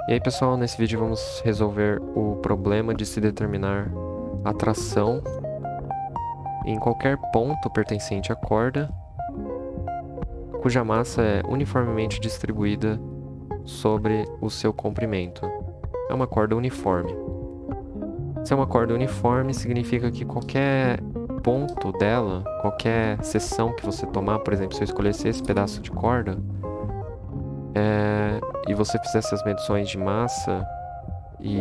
E aí, pessoal, nesse vídeo vamos resolver o problema de se determinar a tração em qualquer ponto pertencente à corda, cuja massa é uniformemente distribuída sobre o seu comprimento. É uma corda uniforme. Se é uma corda uniforme, significa que qualquer ponto dela, qualquer seção que você tomar, por exemplo, se eu escolhesse esse pedaço de corda, e você fizesse as medições de massa e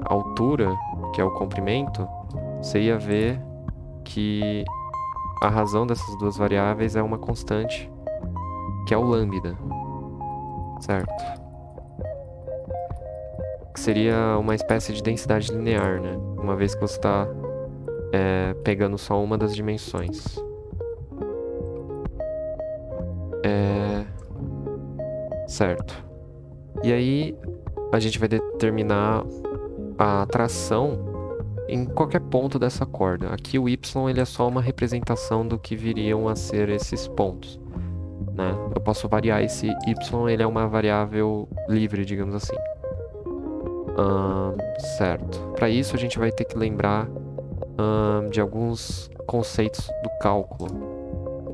altura, que é o comprimento, você ia ver que a razão dessas duas variáveis é uma constante, que é o lambda, certo? Que seria uma espécie de densidade linear, né? Uma vez que você está pegando só uma das dimensões. Certo. E aí a gente vai determinar a tração em qualquer ponto dessa corda. Aqui o y ele é só uma representação do que viriam a ser esses pontos, né? Eu posso variar esse y, ele é uma variável livre, digamos assim. Certo. Para isso a gente vai ter que lembrar de alguns conceitos do cálculo.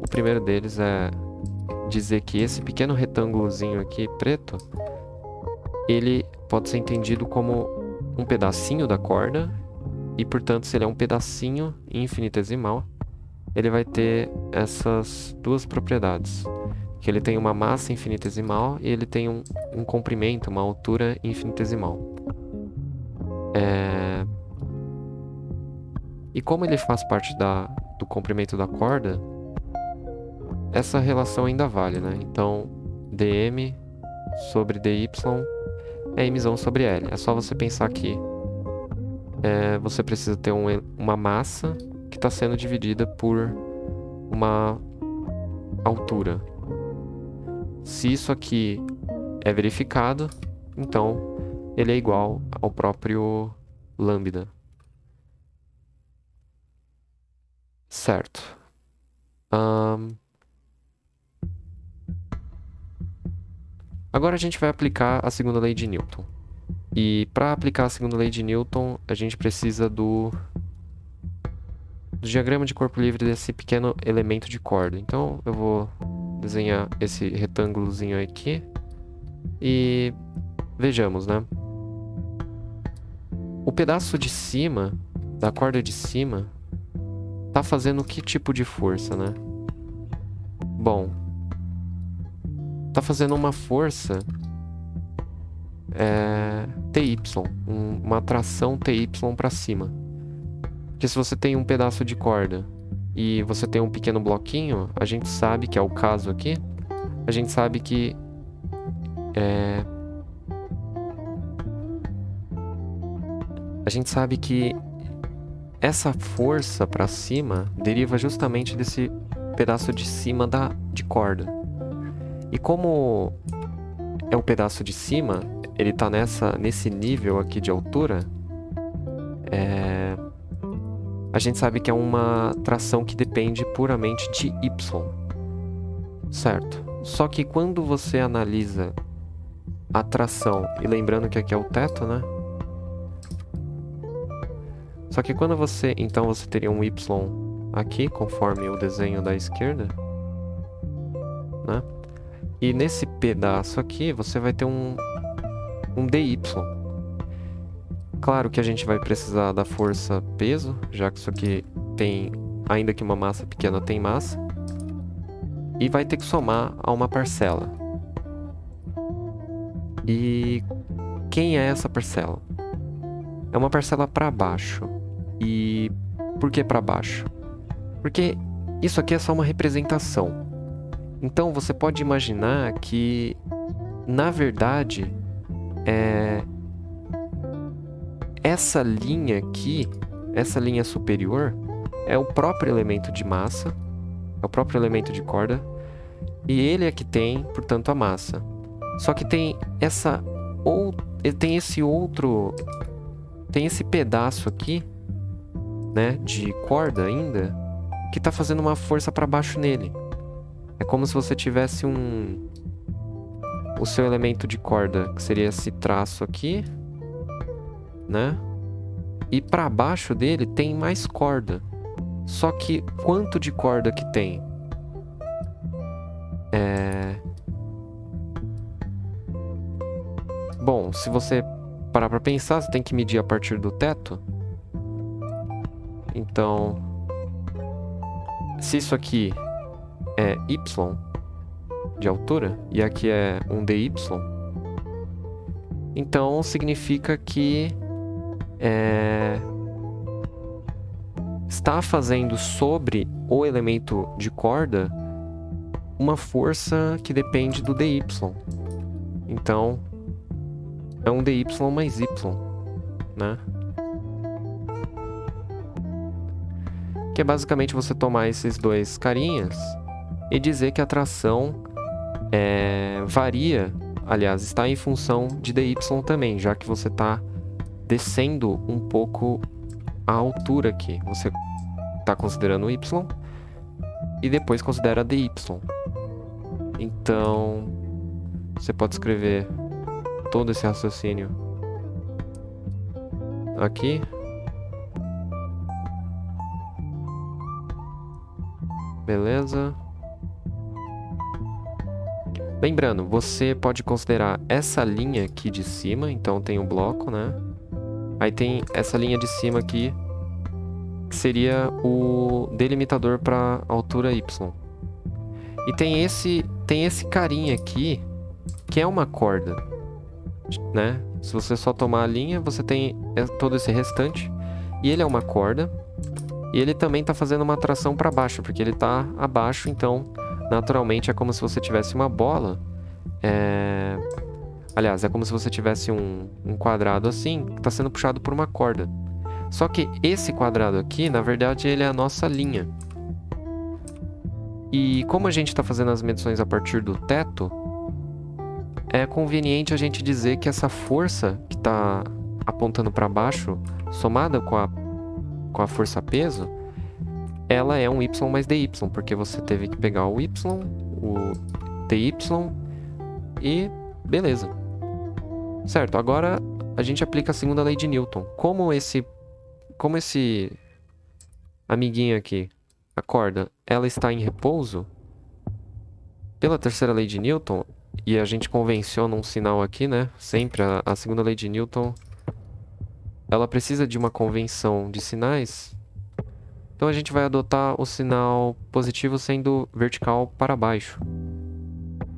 O primeiro deles é dizer que esse pequeno retângulozinho aqui preto, ele pode ser entendido como um pedacinho da corda e, portanto, se ele é um pedacinho infinitesimal, ele vai ter essas duas propriedades, que ele tem uma massa infinitesimal e ele tem um comprimento, uma altura infinitesimal. E como ele faz parte do comprimento da corda, essa relação ainda vale, né? Então, dm sobre dy é mzão sobre L. É só você pensar que você precisa ter uma massa que está sendo dividida por uma altura. Se isso aqui é verificado, então ele é igual ao próprio lambda. Certo. Agora a gente vai aplicar a segunda lei de Newton. E para aplicar a segunda lei de Newton, a gente precisa do diagrama de corpo livre desse pequeno elemento de corda. Então eu vou desenhar esse retângulozinho aqui e vejamos, né? O pedaço de cima, da corda de cima, tá fazendo que tipo de força, né? Bom, tá fazendo uma força TY, uma atração TY para cima. Porque se você tem um pedaço de corda e você tem um pequeno bloquinho, a gente sabe que é o caso aqui, a gente sabe que essa força para cima deriva justamente desse pedaço de cima de corda. E como é o pedaço de cima, ele está nesse nível aqui de altura, a gente sabe que é uma tração que depende puramente de y, certo? Só que quando você analisa a tração, e lembrando que aqui é o teto, né? Só que quando então você teria um y aqui, conforme o desenho da esquerda, né? E nesse pedaço aqui, você vai ter um dy. Claro que a gente vai precisar da força peso, já que isso aqui tem, ainda que uma massa pequena tem massa, e vai ter que somar a uma parcela. E quem é essa parcela? É uma parcela para baixo. E por que para baixo? Porque isso aqui é só uma representação. Então você pode imaginar que, na verdade, essa linha aqui, essa linha superior, é o próprio elemento de massa, é o próprio elemento de corda, e ele é que tem, portanto, a massa. Só que tem tem esse pedaço aqui, né, de corda ainda, que está fazendo uma força para baixo nele. É como se você tivesse o seu elemento de corda, que seria esse traço aqui, né? E para baixo dele tem mais corda. Só que quanto de corda que tem? Bom, se você parar para pensar, você tem que medir a partir do teto. Então, se isso aqui é y de altura e aqui é um dy, então significa que está fazendo sobre o elemento de corda uma força que depende do dy. Então, é um dy mais y, né? Que é basicamente você tomar esses dois carinhas e dizer que a tração varia, aliás, está em função de dy também, já que você está descendo um pouco a altura aqui. Você está considerando o y e depois considera dy. Então, você pode escrever todo esse raciocínio aqui. Beleza. Lembrando, você pode considerar essa linha aqui de cima, então tem um bloco, né? Aí tem essa linha de cima aqui, que seria o delimitador para a altura y. E tem esse carinha aqui, que é uma corda, né? Se você só tomar a linha, você tem todo esse restante, e ele é uma corda, e ele também está fazendo uma tração para baixo, porque ele está abaixo, então naturalmente é como se você tivesse uma bola. Aliás, é como se você tivesse um quadrado assim, que está sendo puxado por uma corda. Só que esse quadrado aqui, na verdade, ele é a nossa linha. E como a gente está fazendo as medições a partir do teto, é conveniente a gente dizer que essa força que está apontando para baixo, somada com a força peso, ela é um y mais dy, porque você teve que pegar o y, o dy e beleza. Certo, agora a gente aplica a segunda lei de Newton. Como esse amiguinho aqui, a corda, ela está em repouso, pela terceira lei de Newton, e a gente convenciona um sinal aqui, né? Sempre a segunda lei de Newton, ela precisa de uma convenção de sinais. Então a gente vai adotar o sinal positivo sendo vertical para baixo.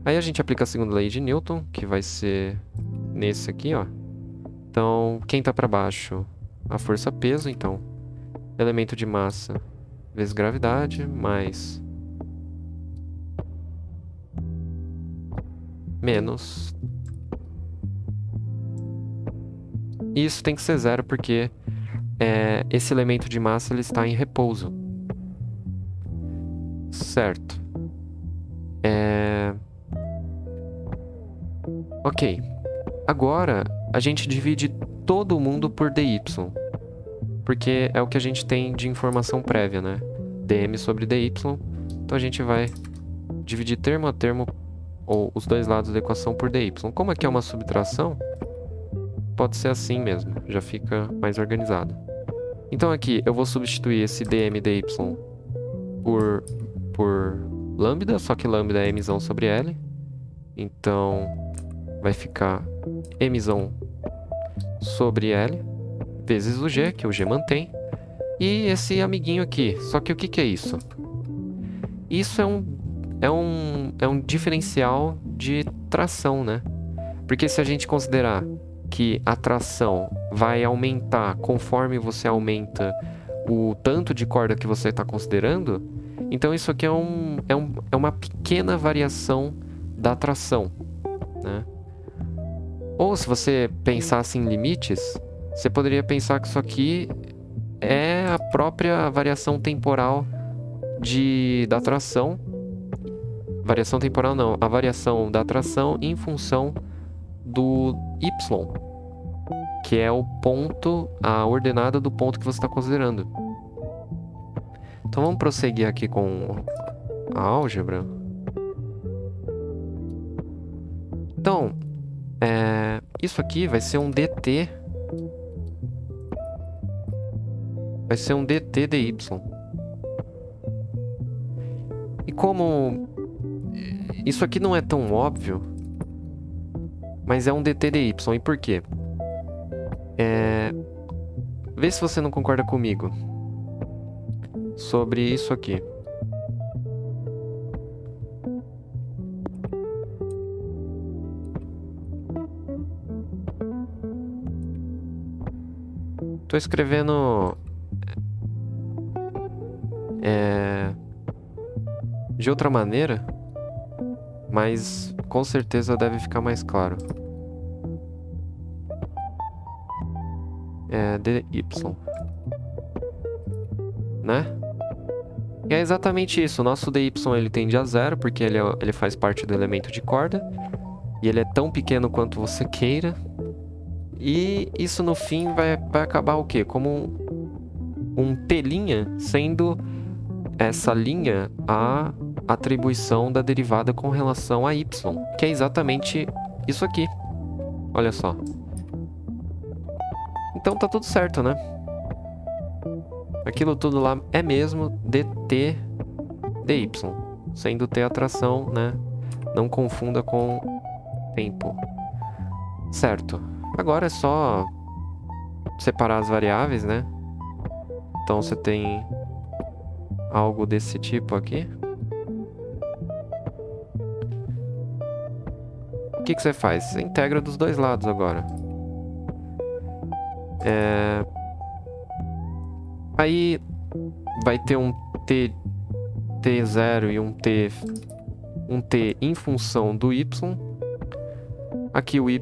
Aí a gente aplica a segunda lei de Newton, que vai ser nesse aqui, ó. Então, quem está para baixo? A força peso, então. Elemento de massa vezes gravidade, mais menos. Isso tem que ser zero porque esse elemento de massa ele está em repouso. Certo. Ok. Agora, a gente divide todo mundo por dy. Porque é o que a gente tem de informação prévia, né? dm sobre dy. Então a gente vai dividir termo a termo, ou os dois lados da equação, por dy. Como aqui é uma subtração, pode ser assim mesmo. Já fica mais organizado. Então aqui eu vou substituir esse dm dy por lambda, só que lambda é mzão sobre L. Então vai ficar mzão sobre L vezes o g, que o g mantém, e esse amiguinho aqui. Só que o que é isso? Isso é um diferencial de tração, né? Porque se a gente considerar que a tração vai aumentar conforme você aumenta o tanto de corda que você está considerando, então isso aqui é uma pequena variação da tração, né? Ou se você pensasse em limites, você poderia pensar que isso aqui é a própria variação temporal da tração. Variação temporal não, a variação da tração em função do y, que é o ponto, a ordenada do ponto que você está considerando. Então vamos prosseguir aqui com a álgebra. Então, Isso aqui vai ser um DT. Vai ser um DT dy. E como isso aqui não é tão óbvio, mas é um DT dy. E por quê? Vê se você não concorda comigo sobre isso aqui. Tô escrevendo de outra maneira, mas com certeza deve ficar mais claro. dy, né? E é exatamente isso. O nosso dy ele tende a zero, porque ele faz parte do elemento de corda. E ele é tão pequeno quanto você queira. E isso no fim vai acabar o quê? Como um t', sendo essa linha a atribuição da derivada com relação a y, que é exatamente isso aqui. Olha só. Então tá tudo certo, né? Aquilo tudo lá é mesmo dt dy, sendo t a tração, né? Não confunda com tempo. Certo. Agora é só separar as variáveis, né? Então você tem algo desse tipo aqui. O que você faz? Você integra dos dois lados agora. Aí vai ter um t0 e um t em função do y. Aqui o y,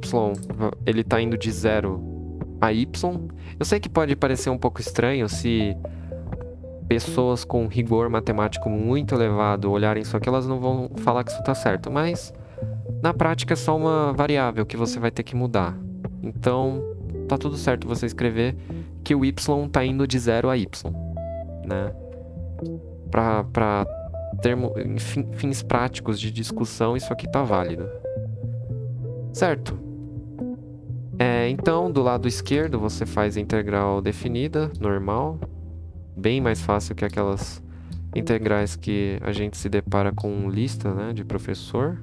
ele tá indo de 0 a y. Eu sei que pode parecer um pouco estranho se pessoas com rigor matemático muito elevado olharem isso aqui, elas não vão falar que isso tá certo, mas na prática é só uma variável que você vai ter que mudar. Então, tá tudo certo você escrever que o y tá indo de 0 a y, né? Para fins práticos de discussão, isso aqui tá válido. Certo? Então, do lado esquerdo, você faz a integral definida, normal. Bem mais fácil que aquelas integrais que a gente se depara com lista, né, de professor.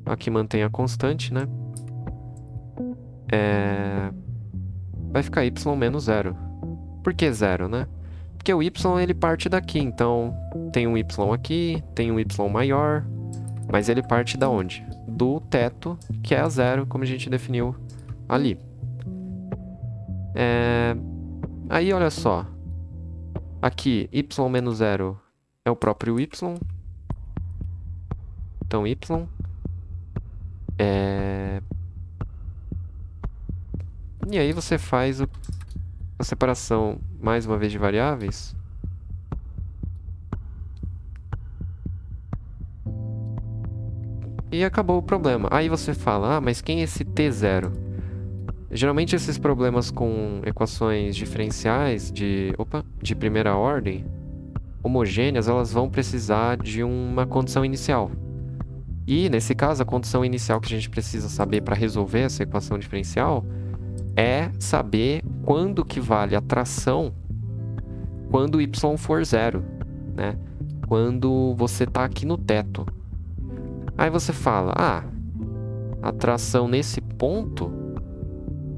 Aqui mantém a constante, né? Vai ficar y menos 0. Por que 0, né? Porque o y ele parte daqui, então tem um y aqui, tem um y maior, mas ele parte da onde? Do teto, que é a 0, como a gente definiu ali. Aí, olha só. Aqui, y menos 0 é o próprio y. Então, y E aí você faz a separação, mais uma vez, de variáveis. E acabou o problema. Aí você fala, mas quem é esse t0? Geralmente esses problemas com equações diferenciais de primeira ordem, homogêneas, elas vão precisar de uma condição inicial. E, nesse caso, a condição inicial que a gente precisa saber para resolver essa equação diferencial é saber quando que vale a tração quando y for 0, né? Quando você está aqui no teto. Aí você fala, a tração nesse ponto...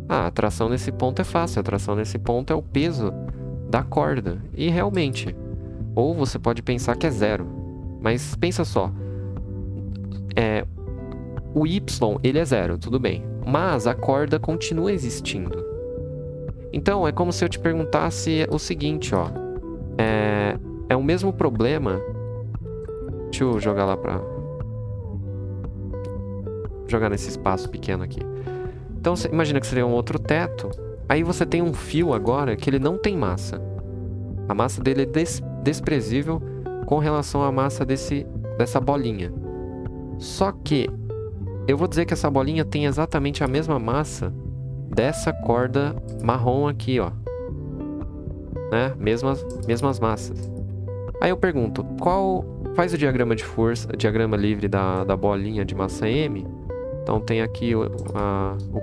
a tração nesse ponto é fácil, a tração nesse ponto é o peso da corda. E realmente, ou você pode pensar que é 0, mas pensa só, o y ele é 0, tudo bem, mas a corda continua existindo. Então é como se eu te perguntasse o seguinte, ó, é o mesmo problema. Deixa eu jogar lá pra... jogar nesse espaço pequeno aqui. Então, imagina que seria um outro teto. Aí você tem um fio agora que ele não tem massa. A massa dele é desprezível com relação à massa dessa bolinha. Só que eu vou dizer que essa bolinha tem exatamente a mesma massa dessa corda marrom aqui, ó. Né? Mesmas massas. Aí eu pergunto, faz o diagrama de força, diagrama livre da bolinha de massa M. Então tem aqui o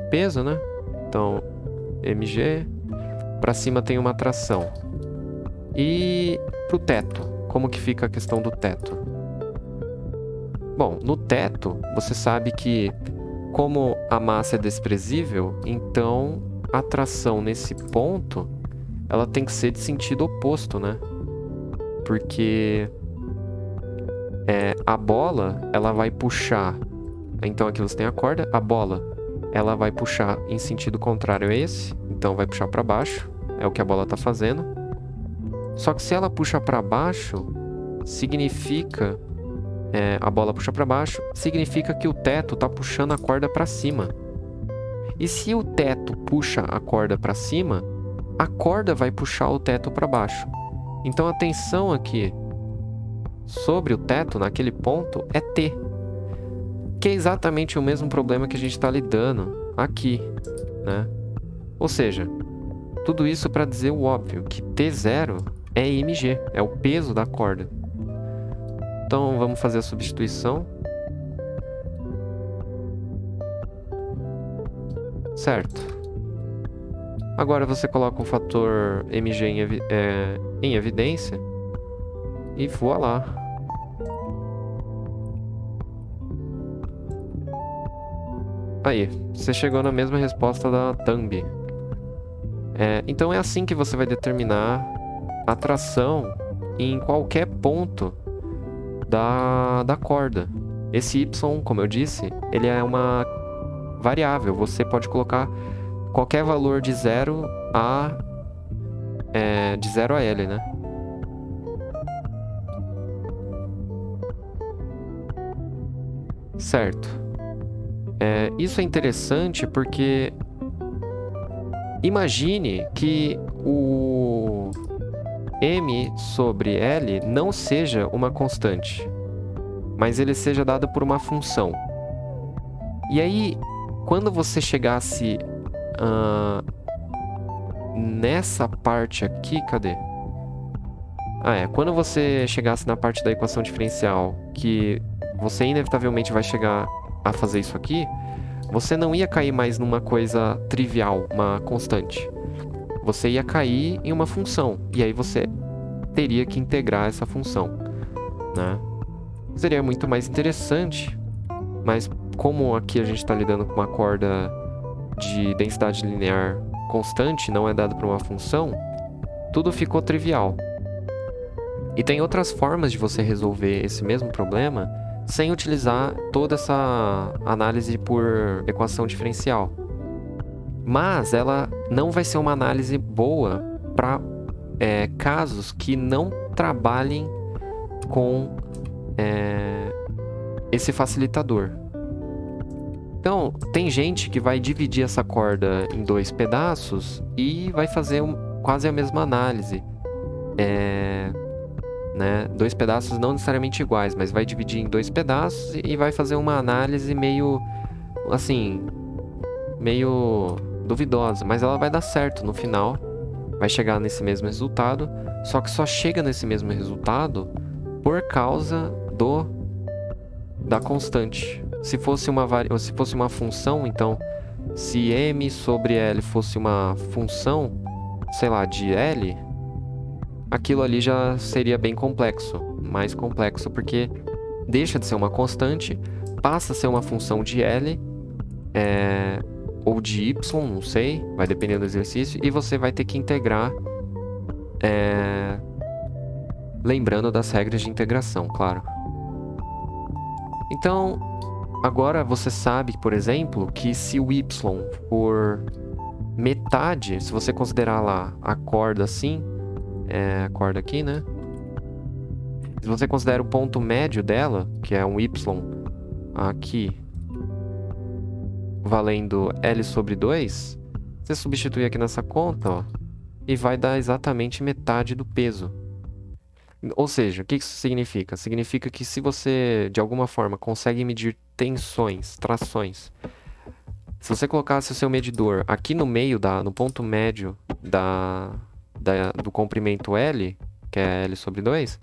peso, né? Então, mg. Para cima tem uma tração. E pro teto, como que fica a questão do teto? Bom, no teto, você sabe que como a massa é desprezível, então a tração nesse ponto, ela tem que ser de sentido oposto, né? Porque a bola, ela vai puxar. Então aqui você tem a corda, a bola, ela vai puxar em sentido contrário a esse, então vai puxar para baixo, é o que a bola está fazendo. Só que se ela puxa para baixo, significa a bola puxa para baixo, significa que o teto está puxando a corda para cima. E se o teto puxa a corda para cima, a corda vai puxar o teto para baixo. Então a tensão aqui sobre o teto, naquele ponto, é T. Que é exatamente o mesmo problema que a gente está lidando aqui, né? Ou seja, tudo isso para dizer o óbvio, que T0 é mg, é o peso da corda. Então vamos fazer a substituição. Certo. Agora você coloca o fator mg em evidência e voa lá. Aí, você chegou na mesma resposta da thumb. Então é assim que você vai determinar a tração em qualquer ponto da corda. Esse y, como eu disse, ele é uma variável. Você pode colocar qualquer valor de 0 a L, né? Certo. Isso é interessante porque imagine que o m sobre L não seja uma constante, mas ele seja dado por uma função. E aí, quando você chegasse nessa parte aqui, cadê? Quando você chegasse na parte da equação diferencial, que você inevitavelmente vai chegar a fazer isso aqui, você não ia cair mais numa coisa trivial, uma constante. Você ia cair em uma função, e aí você teria que integrar essa função, né? Seria muito mais interessante, mas como aqui a gente está lidando com uma corda de densidade linear constante, não é dado por uma função, tudo ficou trivial. E tem outras formas de você resolver esse mesmo problema sem utilizar toda essa análise por equação diferencial. Mas ela não vai ser uma análise boa para casos que não trabalhem com esse facilitador. Então, tem gente que vai dividir essa corda em 2 pedaços e vai fazer quase a mesma análise. Né? 2 pedaços não necessariamente iguais, mas vai dividir em 2 pedaços e vai fazer uma análise meio, assim, meio duvidosa, mas ela vai dar certo no final, vai chegar nesse mesmo resultado, só que só chega nesse mesmo resultado por causa da constante. Se fosse uma função, então, se m sobre L fosse uma função, sei lá, de L, aquilo ali já seria bem complexo, mais complexo, porque deixa de ser uma constante, passa a ser uma função de L, ou de Y, não sei, vai depender do exercício, e você vai ter que integrar, lembrando das regras de integração, claro. Então, agora você sabe, por exemplo, que se o Y for metade, se você considerar lá a corda assim, a corda aqui, né? Se você considera o ponto médio dela, que é um Y aqui, valendo L sobre 2, você substitui aqui nessa conta, ó, e vai dar exatamente metade do peso. Ou seja, o que isso significa? Significa que se você, de alguma forma, consegue medir tensões, trações, se você colocasse o seu medidor aqui no meio, no ponto médio do comprimento L, que é L sobre 2,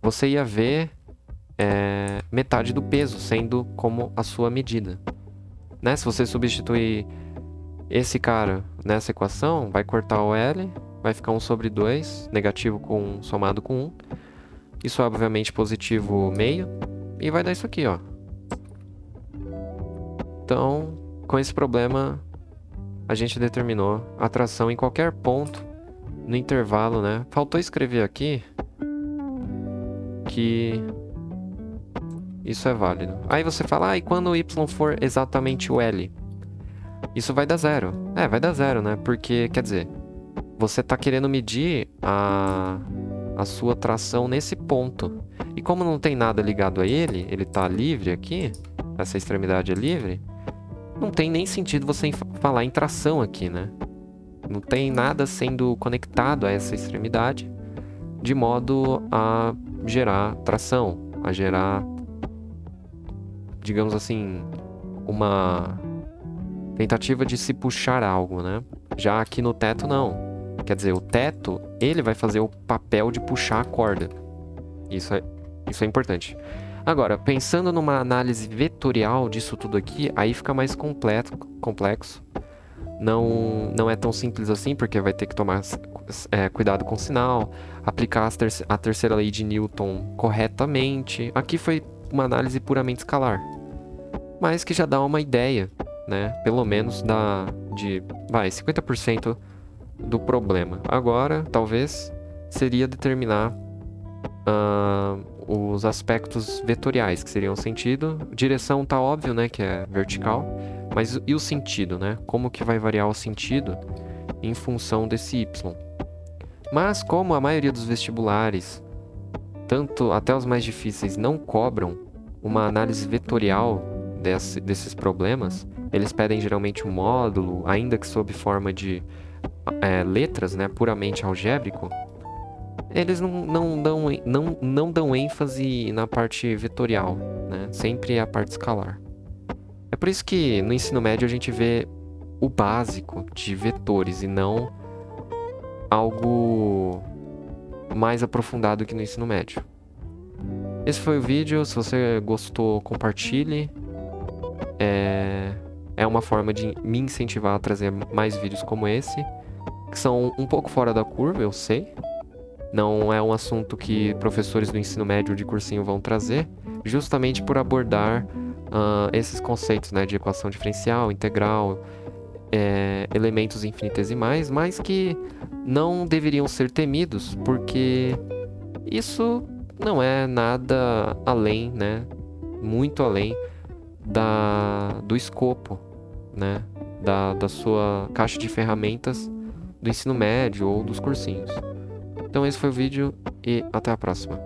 você ia ver metade do peso sendo como a sua medida. né? Se você substituir esse cara nessa equação, vai cortar o L, vai ficar 1 sobre 2, negativo somado com 1. Isso é obviamente positivo meio, e vai dar isso aqui, ó. Então, com esse problema, a gente determinou a tração em qualquer ponto no intervalo, né? Faltou escrever aqui que isso é válido. Aí você fala, e quando o y for exatamente o L? Isso vai dar zero. Vai dar zero, né? Porque, quer dizer, você está querendo medir a sua tração nesse ponto. E como não tem nada ligado a ele está livre aqui, essa extremidade é livre, não tem nem sentido você falar em tração aqui, né? Não tem nada sendo conectado a essa extremidade de modo a gerar tração, a gerar, digamos assim, uma tentativa de se puxar algo, né? Já aqui no teto, não. Quer dizer, o teto, ele vai fazer o papel de puxar a corda. Isso é importante. Agora, pensando numa análise vetorial disso tudo aqui, aí fica mais complexo. Não é tão simples assim, porque vai ter que tomar cuidado com o sinal, aplicar a terceira lei de Newton corretamente. Aqui foi uma análise puramente escalar, mas que já dá uma ideia, né? Pelo menos de 50% do problema. Agora, talvez, seria determinar os aspectos vetoriais, que seriam o sentido. Direção tá óbvio, né? Que é vertical. Mas e o sentido, né? Como que vai variar o sentido em função desse y? Mas como a maioria dos vestibulares, tanto até os mais difíceis, não cobram uma análise vetorial desses problemas, eles pedem geralmente um módulo, ainda que sob forma de letras, né, puramente algébrico, eles não dão ênfase na parte vetorial, né? Sempre é a parte escalar. É por isso que no ensino médio a gente vê o básico de vetores e não algo mais aprofundado que no ensino médio. Esse foi o vídeo. Se você gostou, compartilhe. É uma forma de me incentivar a trazer mais vídeos como esse, que são um pouco fora da curva, eu sei. Não é um assunto que professores do ensino médio de cursinho vão trazer, justamente por abordar esses conceitos, né, de equação diferencial, integral, elementos infinitesimais, mas que não deveriam ser temidos, porque isso não é nada além, né, muito além do escopo, né, da sua caixa de ferramentas do ensino médio ou dos cursinhos. Então esse foi o vídeo e até a próxima.